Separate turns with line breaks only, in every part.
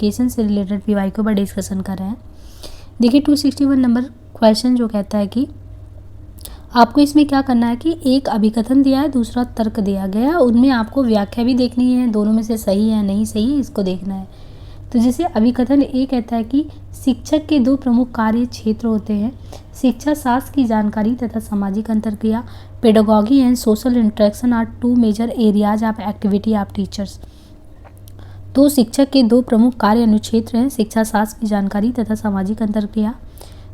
Communication से related PY के ऊपर डिस्कशन कर रहे हैं। देखिए 261 नंबर क्वेश्चन जो कहता है कि आपको इसमें क्या करना है कि एक अभिकथन दिया है, दूसरा तर्क दिया गया है, उनमें आपको व्याख्या भी देखनी है, दोनों में से सही है नहीं सही है इसको देखना है। तो जैसे अभिकथन ए कहता है कि शिक्षक के दो प्रमुख कार्य क्षेत्र होते हैं, शिक्षा शास्त्र की जानकारी तथा सामाजिक अंतरक्रिया। Pedagogy and social interaction are two major areas of activity of teachers. तो शिक्षक के दो प्रमुख कार्य अनुक्षेत्र हैं, शिक्षा शास्त्र की जानकारी तथा सामाजिक अंतरक्रिया।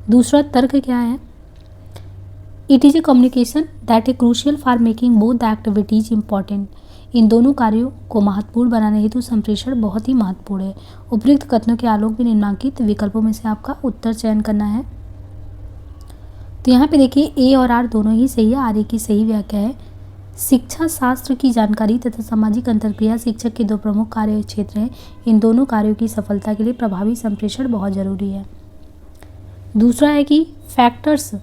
दूसरा तर्क क्या है? It is a communication that a crucial for making both the activities important. इन दोनों कार्यों को महत्वपूर्ण बनाने हेतु संप्रेषण बहुत ही महत्वपूर्ण है। उपयुक्त कथनों के आलोक में निम्नलिखित विकल्पों में से आपका उत्तर चयन करना है। तो यहाँ पे देखिए ए और आर दोनों ही सही है। आर ए की सही व्याख्या है शिक्षा शास्त्र की जानकारी तथा सामाजिक अंतरक्रिया शिक्षक के दो प्रमुख कार्य क्षेत्र हैं। इन दोनों कार्यों की सफलता के लिए प्रभावी संप्रेषण बहुत जरूरी है। दूसरा है कि factors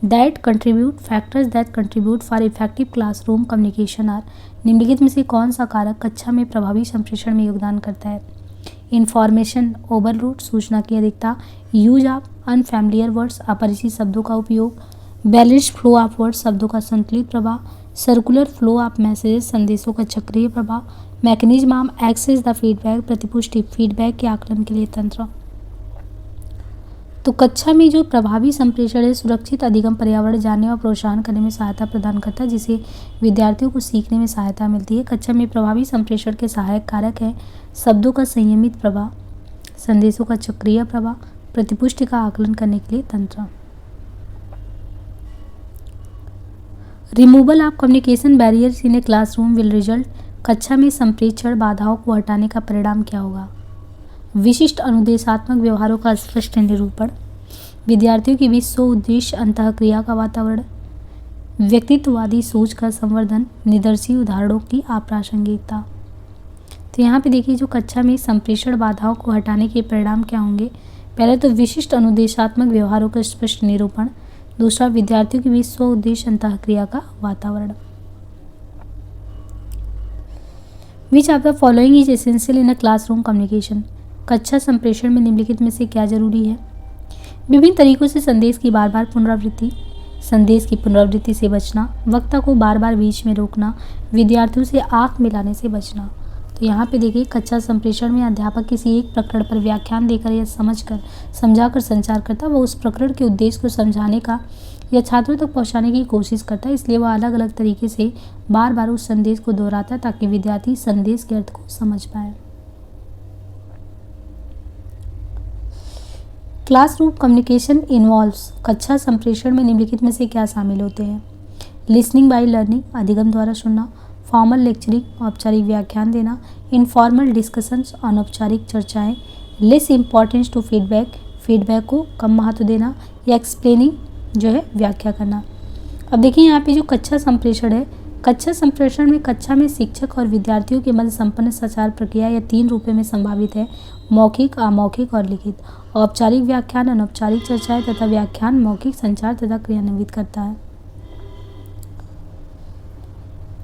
that contribute for effective classroom communication are. निम्नलिखित में से कौन सा कारक कक्षा में प्रभावी संप्रेषण में योगदान करता है? इंफॉर्मेशन ओवरलोड, सूचना की अधिकता, यूज ऑफ अनफैमिलियर वर्ड्स, अपरिचित शब्दों का उपयोग, बैलेंस्ड फ्लो ऑफ वर्ड्स, शब्दों का संतुलित प्रवाह, सर्कुलर फ्लो ऑफ मैसेजेस, संदेशों का चक्रीय प्रवाह, mechanism of access the feedback, प्रतिपुष्टि फीडबैक के आकलन के लिए तंत्र। तो कक्षा में जो प्रभावी संप्रेषण है सुरक्षित अधिगम पर्यावरण जानने और प्रोत्साहन करने में सहायता प्रदान करता है, जिससे विद्यार्थियों को सीखने में सहायता मिलती है। कक्षा में प्रभावी संप्रेषण के सहायक कारक है शब्दों का संयमित प्रवाह, संदेशों का चक्रीय प्रवाह, प्रतिपुष्टि का आकलन करने के लिए तंत्र। Removal of communication barriers in a classroom will result. कक्षा में संप्रेषण बाधाओं को हटाने का परिणाम क्या होगा? विशिष्ट अनुदेशात्मक व्यवहारों का स्पष्ट निरूपण, विद्यार्थियों के बीच स्व उद्देश्य अंतःक्रिया का वातावरण, व्यक्तित्ववादी सोच का संवर्धन, निदर्शी उदाहरणों की अप्रासंगिकता। तो यहाँ पे देखिए जो कक्षा में संप्रेषण बाधाओं को हटाने के परिणाम क्या होंगे? पहले तो विशिष्ट अनुदेशात्मक व्यवहारों का स्पष्ट निरूपण, दूसरा विद्यार्थियों के बीच स्व उद्देश्य अंतःक्रिया का वातावरण। विच of the following is essential in a classroom communication. कक्षा संप्रेषण में निम्नलिखित में से क्या जरूरी है? विभिन्न तरीकों से संदेश की बार बार पुनरावृत्ति, संदेश की पुनरावृत्ति से बचना, वक्ता को बार बार बीच में रोकना, विद्यार्थियों से आंख मिलाने से बचना। तो यहाँ पे देखिए कक्षा संप्रेषण में अध्यापक किसी एक प्रकरण पर व्याख्यान देकर या समझाकर संचार करता है। वह उस प्रकरण के उद्देश्य को समझाने का या छात्रों तक पहुँचाने की कोशिश करता है, इसलिए वह अलग अलग तरीके से बार बार उस संदेश को दोहराता है ताकि विद्यार्थी संदेश के अर्थ को समझ पाए। Classroom communication involves. कक्षा संप्रेषण में निम्नलिखित में से क्या शामिल होते हैं? लिसनिंग बाय लर्निंग, अधिगम द्वारा सुनना, फॉर्मल लेक्चरिंग, औपचारिक व्याख्यान देना, इनफॉर्मल डिस्कशंस, अनौपचारिक चर्चाएं, less importance to feedback, feedback को कम महत्व देना, या एक्सप्लेनिंग जो है व्याख्या करना। अब देखिए यहाँ पे जो कक्षा संप्रेषण है, कक्षा संप्रेषण में कक्षा में शिक्षक और विद्यार्थियों के मध्य संपन्न संचार प्रक्रिया या 3 रूपों में संभावित है: मौखिक, अमौखिक और लिखित। औपचारिक व्याख्यान, अनौपचारिक चर्चाएं तथा व्याख्यान मौखिक संचार तथा क्रियान्वित करता है।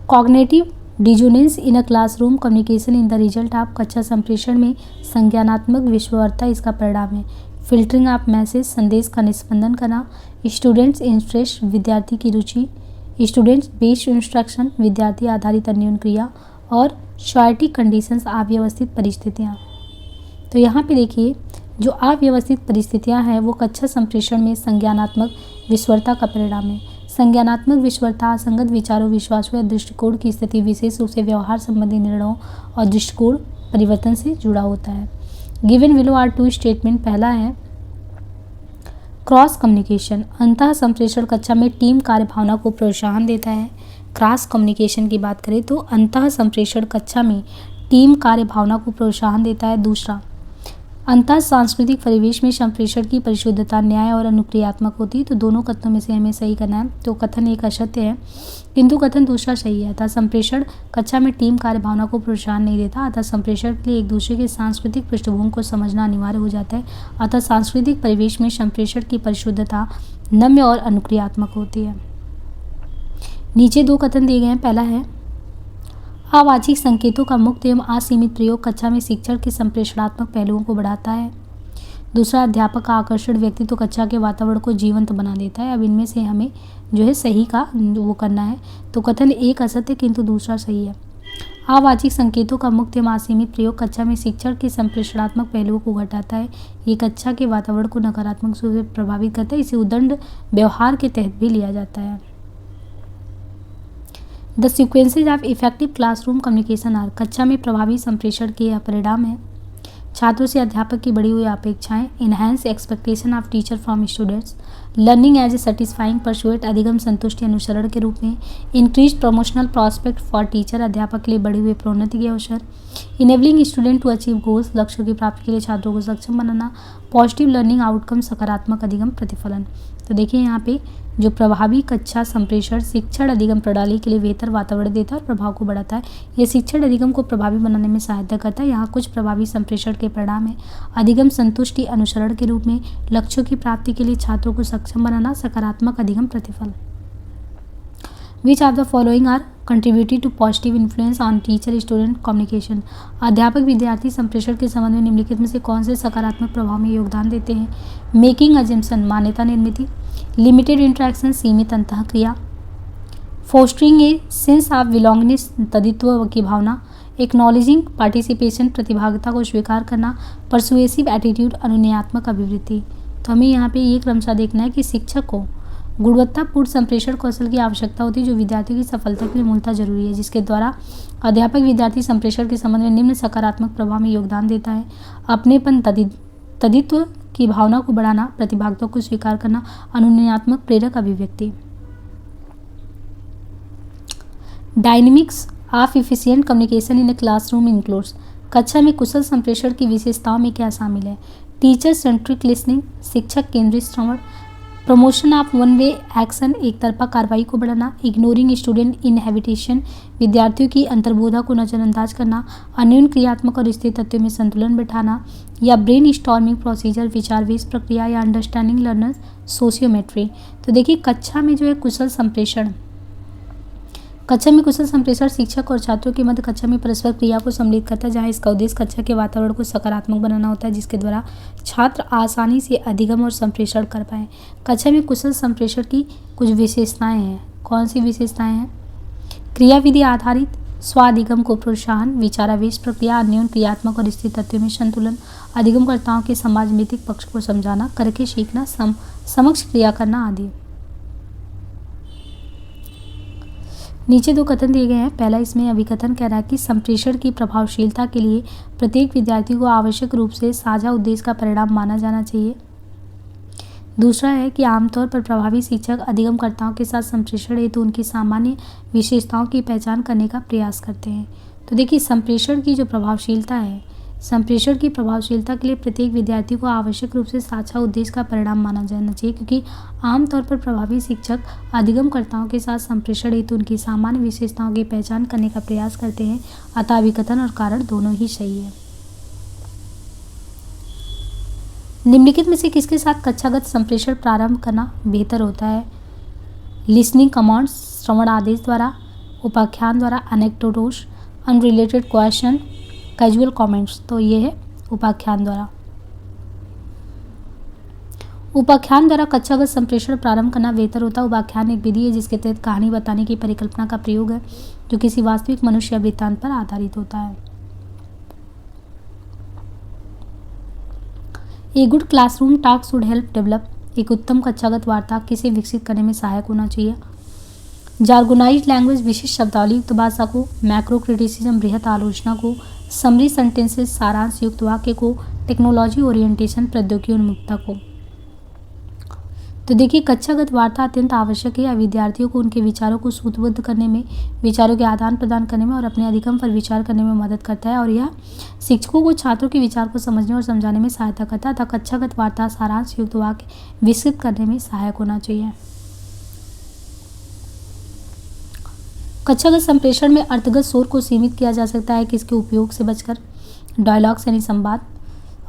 Cognitive dissonance in a classroom communication in the result of. कक्षा संप्रेषण में संज्ञानात्मक विषमता इसका परिणाम है। फिल्टरिंग ऑफ मैसेज, संदेश का निस्पंदन करना, स्टूडेंट्स इंटरेस्ट, विद्यार्थी की रुचि, स्टूडेंट्स बेस्ड इंस्ट्रक्शन, विद्यार्थी आधारित अन्योन्य क्रिया, और शॉर्टिक कंडीशंस, अव्यवस्थित परिस्थितियाँ। तो यहाँ पे देखिए जो अव्यवस्थित परिस्थितियाँ हैं वो कक्षा संप्रेषण में संज्ञानात्मक विषमता का परिणाम है। संज्ञानात्मक विषमता असंगत विचारों, विश्वासों या दृष्टिकोण की स्थिति, विशेष रूप से व्यवहार संबंधी निर्णयों और दृष्टिकोण परिवर्तन से जुड़ा होता है। Given below are 2 statement. पहला है क्रॉस कम्युनिकेशन, अंतः संप्रेषण कक्षा में टीम कार्य भावना को प्रोत्साहन देता है। क्रॉस कम्युनिकेशन की बात करें तो अंतः संप्रेषण कक्षा में टीम कार्य भावना को प्रोत्साहन देता है। दूसरा, अंतः सांस्कृतिक परिवेश में संप्रेषण की परिशुद्धता न्याय और अनुक्रियात्मक होती है। तो दोनों कथनों में से हमें सही करना है। तो कथन एक असत्य है किंतु कथन दूसरा सही है। अतः संप्रेषण कक्षा में टीम कार्य भावना को प्रोत्साहन नहीं देता। अतः संप्रेषण के लिए एक दूसरे के सांस्कृतिक पृष्ठभूमि को समझना अनिवार्य हो जाता है। अतः सांस्कृतिक परिवेश में संप्रेषण की परिशुद्धता नम्य और अनुक्रियात्मक होती है। नीचे 2 कथन दिए गए हैं। पहला है अवाचिक संकेतों का मुक्त एवं असीमित प्रयोग कक्षा में शिक्षण के संप्रेषणात्मक पहलुओं को बढ़ाता है। दूसरा, अध्यापक का आकर्षण व्यक्ति तो कक्षा के वातावरण को जीवंत बना देता है। अब इनमें से हमें जो है सही का वो करना है। तो कथन एक असत्य किंतु दूसरा सही है। अवाचिक संकेतों का मुक्त एवं असीमित प्रयोग कक्षा में शिक्षण के संप्रेषणात्मक पहलुओं को घटाता है। ये कक्षा के वातावरण को नकारात्मक रूप से प्रभावित करता है। इसे उद्दंड व्यवहार के तहत भी लिया जाता है। The sequences of effective classroom communication are, कक्षा में प्रभावी संप्रेषण के यह परिणाम है। छात्रों से अध्यापक की बढ़ी हुई अपेक्षाएं, enhance expectation of teacher from students, learning as a satisfying pursuit, अधिगम संतुष्टि अनुसरण के रूप में, increase promotional prospect for teacher, अध्यापक के लिए बढ़े हुए प्रोन्नति के अवसर, enabling student to achieve goals, लक्ष्यों की प्राप्ति के लिए छात्रों को सक्षम बनाना, पॉजिटिव लर्निंग आउटकम, सकारात्मक अधिगम प्रतिफलन। तो देखिए यहाँ पे जो प्रभावी कक्षा संप्रेषण शिक्षण अधिगम प्रणाली के लिए बेहतर वातावरण देता है और प्रभाव को बढ़ाता है। यह शिक्षण अधिगम को प्रभावी बनाने में सहायता करता है। यहाँ कुछ प्रभावी संप्रेषण के परिणाम है। अधिगम संतुष्टि अनुसरण के रूप में, लक्ष्यों की प्राप्ति के लिए छात्रों को सक्षम बनाना, सकारात्मक अधिगम प्रतिफल। Which of the following are contributing to positive influence on teacher student communication, अध्यापक विद्यार्थी संप्रेषण के संबंध में निम्नलिखित में से कौन से सकारात्मक प्रभाव में योगदान देते हैं। मेकिंग अजम्पशन, मान्यता निर्मिति, लिमिटेड इंटरेक्शन, सीमित अंतःक्रिया, fostering a sense of belongingness, तदित्व की भावना, एक्नॉलेजिंग पार्टिसिपेशन, प्रतिभागिता को स्वीकार करना, परसुएसिव एटीट्यूड, अनुनयात्मक अभिवृत्ति। तो हमें यहाँ पे ये क्रमशः देखना है कि शिक्षक को गुणवत्तापूर्ण संप्रेषण कौशल की आवश्यकता होती है जो विद्यार्थियों की सफलता के लिए मूलतः जरूरी है, जिसके द्वारा अध्यापक विद्यार्थी संप्रेषण के संबंध में निम्न सकारात्मक प्रभाव में योगदान देता है। अपनेपन, तदित्व की भावना को बढ़ाना, प्रतिभागिता को स्वीकार करना, अनुनयात्मक प्रेरक अभिव्यक्ति। Dynamics of efficient communication in a classroom includes, कक्षा में कुशल संप्रेषण की विशेषताओं में क्या शामिल है। टीचर सेंट्रिक लिसनिंग, शिक्षक केंद्रित श्रवण, promotion of one way action, एक तरफा कार्रवाई को बढ़ाना, इग्नोरिंग स्टूडेंट इनहेबिटेशन, विद्यार्थियों की अंतर्बोधा को नजरअंदाज करना, अन्योन्य क्रियात्मक और स्थिर तत्वों में संतुलन बैठाना, या ब्रेन स्टॉर्मिंग प्रोसीजर, विचार-वेश प्रक्रिया, या अंडरस्टैंडिंग लर्नर्स सोशियोमेट्री। तो देखिए कक्षा में जो है कुशल संप्रेषण, कक्षा में कुशल संप्रेषण शिक्षक और छात्रों के मध्य कक्षा में परस्पर क्रिया को सम्मिलित करता है, जहां इसका उद्देश्य कक्षा के वातावरण को सकारात्मक बनाना होता है, जिसके द्वारा छात्र आसानी से अधिगम और संप्रेषण कर पाएँ। कक्षा में कुशल संप्रेषण की कुछ विशेषताएं हैं। कौन सी विशेषताएं हैं? क्रियाविधि आधारित स्वाधिगम को प्रोत्साहन, विचारावेश प्रक्रिया, अन्योन्य क्रियात्मक और स्थिर तत्वों में संतुलन, अधिगमकर्ताओं के समाजनीतिक पक्ष को समझाना, करके सीखना, समक्ष क्रिया करना आदि। नीचे दो कथन दिए गए हैं। पहला इसमें अभिकथन कह रहा है कि संप्रेषण की प्रभावशीलता के लिए प्रत्येक विद्यार्थी को आवश्यक रूप से साझा उद्देश्य का परिणाम माना जाना चाहिए। दूसरा है कि आमतौर पर प्रभावी शिक्षक अधिगमकर्ताओं के साथ संप्रेषण हेतु उनकी सामान्य विशेषताओं की पहचान करने का प्रयास करते हैं। तो देखिए संप्रेषण की जो प्रभावशीलता है, संप्रेषण की प्रभावशीलता के लिए प्रत्येक विद्यार्थी को आवश्यक रूप से साझा उद्देश्य का परिणाम माना जाना चाहिए, क्योंकि आमतौर पर प्रभावी शिक्षक अधिगमकर्ताओं के साथ संप्रेषण हेतु उनकी सामान्य विशेषताओं की पहचान करने का प्रयास करते हैं। अतः अभिकथन और कारण दोनों ही सही है। निम्नलिखित में से किसके साथ कक्षागत संप्रेषण प्रारंभ करना बेहतर होता है? लिसनिंग कमांड्स, श्रवण आदेश द्वारा, उपाख्यान द्वारा, anecdotes, unrelated question, casual comments. तो ये है उपाख्यान द्वारा। उपाख्यान द्वारा कक्षागत संप्रेषण प्रारंभ करना बेहतर होता है। उपाख्यान एक विधि है जिसके तहत कहानी बताने की परिकल्पना का प्रयोग है, जो किसी वास्तविक मनुष्य वृत्तांत पर आधारित होता है। A good classroom talk should help develop, एक उत्तम कक्षागत वार्ता किसे विकसित करने में सहायक होना चाहिए। जार्गोनाइज्ड लैंग्वेज, विशिष्ट शब्दावली युक्त भाषा को, मैक्रो क्रिटिसिज्म, बृहत आलोचना को, समरी सेंटेंसेस, सारांश युक्त वाक्य को, टेक्नोलॉजी ओरिएंटेशन, प्रौद्योगिकी उन्मुखता को। तो देखिए कक्षागत वार्ता अत्यंत आवश्यक है। विद्यार्थियों को उनके विचारों को सूत्रबद्ध करने में, विचारों के आदान प्रदान करने में और अपने अधिगम पर विचार करने में मदद करता है, और यह शिक्षकों को छात्रों के विचार को समझने और समझाने में सहायता करता है। अतः कक्षागत वार्ता सारांश युक्त वाक्य विकसित करने में सहायक होना चाहिए। कक्षागत संप्रेषण में अर्थगत शोर को सीमित किया जा सकता है किसके उपयोग से बचकर? डायलॉग्स यानी संवाद,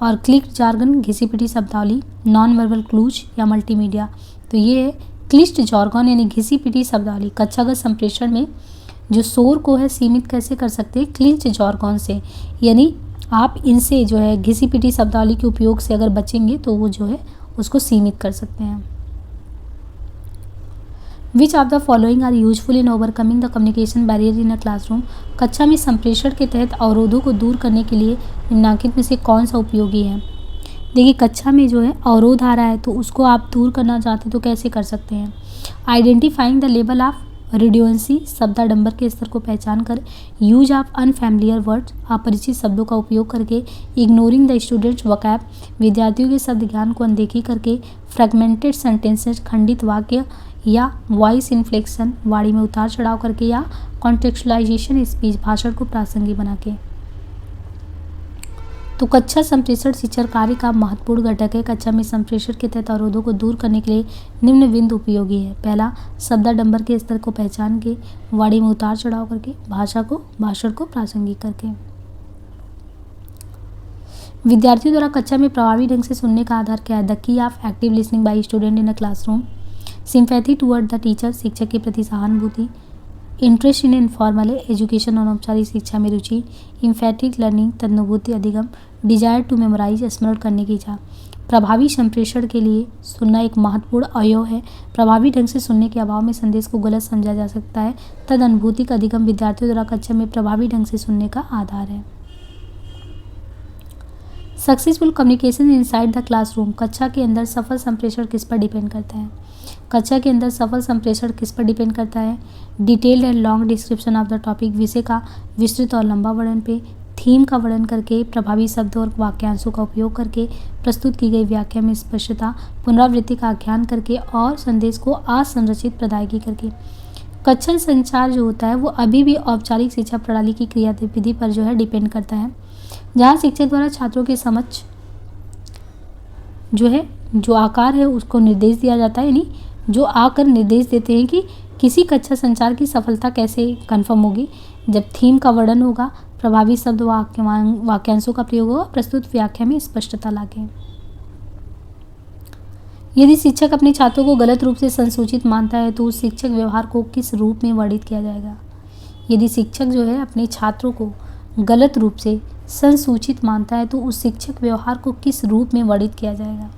और क्लिक जार्गन, घिसी-पिटी शब्दावली, नॉन वर्बल क्लूज या मल्टीमीडिया। तो ये है क्लिष्ट जार्गन यानी घिसी-पिटी शब्दावली। कक्षागत संप्रेषण में जो शोर को है सीमित कैसे कर सकते हैं, क्लिंच जॉर्गन से, यानी आप इनसे जो है घिसी पिटी शब्दावली के उपयोग से अगर बचेंगे तो वो जो है उसको सीमित कर सकते हैं। Which of the following are useful in overcoming the communication barrier in a classroom. कक्षा में संप्रेषण के तहत अवरोधों को दूर करने के लिए निम्नलिखित में से कौन सा उपयोगी है। देखिए, कक्षा में जो है अवरोध आ रहा है तो उसको आप दूर करना चाहते हैं तो कैसे कर सकते हैं। आइडेंटिफाइंग द लेवल ऑफ रिड्यूएंसी, शब्दाडंबर के स्तर को पहचान कर। यूज ऑफ अनफैमिलियर वर्ड्स, अपरिचित शब्दों का उपयोग करके। इग्नोरिंग द स्टूडेंट्स वोकैब, विद्यार्थियों के शब्द ज्ञान को अनदेखी करके। फ्रेगमेंटेड सेंटेंसेस, खंडित वाक्य या वॉइस इन्फ्लेक्शन, वाणी में उतार चढ़ाव करके। या कॉन्टेक्चुअलाइजेशन स्पीच, भाषण को प्रासंगिक बना के। तो कक्षा संप्रेषण शिक्षण कार्य का महत्वपूर्ण घटक है। कक्षा में संप्रेषण के तहत अवरोधों को दूर करने के लिए निम्न बिंदु उपयोगी है। पहला, शब्दाडंबर के स्तर को पहचान के, वाणी में उतार चढ़ाव करके, भाषण को प्रासंगिक करके। विद्यार्थियों द्वारा कक्षा में प्रभावी ढंग से सुनने का आधार क्या है। The key of active listening by student in a classroom. Sympathy toward the teacher, शिक्षक के प्रति सहानुभूति। इंटरेस्ट इन इनफॉर्मल एजुकेशन, अनौपचारिक शिक्षा में रुचि। इम्फेटिक लर्निंग, तदनुभूति अधिगम। डिजायर टू मेमोराइज, स्मरण करने की इच्छा। प्रभावी संप्रेषण के लिए सुनना एक महत्वपूर्ण अवयव है। प्रभावी ढंग से सुनने के अभाव में संदेश को गलत समझा जा सकता है। तद अनुभूति का अधिगम विद्यार्थियों द्वारा कक्षा में प्रभावी ढंग से सुनने का आधार है। Successful communication inside the classroom, कक्षा के अंदर सफल संप्रेषण किस पर डिपेंड करता है। कक्षा के अंदर सफल संप्रेषण किस पर डिपेंड करता है। Detailed and long description of the topic, विषय का विस्तृत और लंबा वर्णन पे। थीम का वर्णन करके, प्रभावी शब्द और वाक्यांशों का उपयोग करके, प्रस्तुत की गई व्याख्या में स्पष्टता, पुनरावृत्ति का आख्यान करके और संदेश को असंरचित प्रदायगी करके। कक्षा संचार जो होता है वो अभी भी औपचारिक शिक्षा प्रणाली की क्रियाविधि पर जो है डिपेंड करता है, जहाँ शिक्षक द्वारा छात्रों के समक्ष जो है जो आकार है उसको निर्देश दिया जाता है, यानी जो आकर निर्देश देते हैं कि किसी कक्षा संचार की सफलता कैसे कन्फर्म होगी। जब थीम का वर्णन होगा, प्रभावी शब्द वाक्यांशों का प्रयोग होगा, प्रस्तुत व्याख्या में स्पष्टता लाके। यदि शिक्षक अपने छात्रों को गलत रूप से संसूचित मानता है तो उस शिक्षक व्यवहार को किस रूप में वर्णित किया जाएगा। यदि शिक्षक जो है अपने छात्रों को गलत रूप से संसूचित मानता है तो उस शिक्षक व्यवहार को किस रूप में वर्णित किया जाएगा।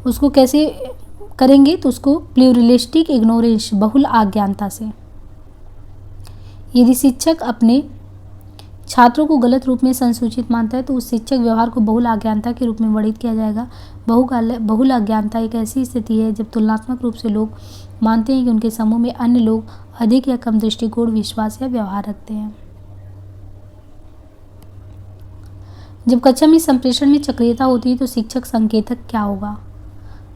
उसको कैसे करेंगे तो उसको प्लूरलिस्टिक इग्नोरेंस, बहुल अज्ञानता से। यदि शिक्षक अपने छात्रों को गलत रूप में संसूचित मानता है तो उस शिक्षक व्यवहार को बहुल अज्ञानता के रूप में वर्णित किया जाएगा। बहुल अज्ञानता एक ऐसी स्थिति है जब तुलनात्मक रूप से लोग मानते हैं कि उनके समूह में अन्य लोग अधिक या कम दृष्टिकोण, विश्वास या व्यवहार रखते हैं। जब कक्षा में संप्रेषण में चक्रियता होती है तो शिक्षक संकेतक क्या होगा।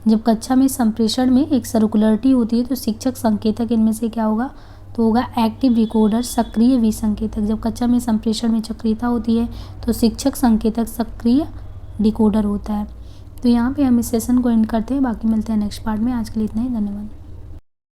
जब कक्षा में संप्रेषण में एक सर्कुलरिटी होती है तो शिक्षक संकेतक इनमें से क्या होगा, तो होगा एक्टिव डिकोडर, सक्रिय विसंकेतक। जब कक्षा में संप्रेषण में चक्रियता होती है तो शिक्षक संकेतक सक्रिय डिकोडर होता है। तो यहाँ पे हम इस सेशन को एंड करते हैं, बाकी मिलते हैं नेक्स्ट पार्ट में। आज के लिए इतना ही, धन्यवाद।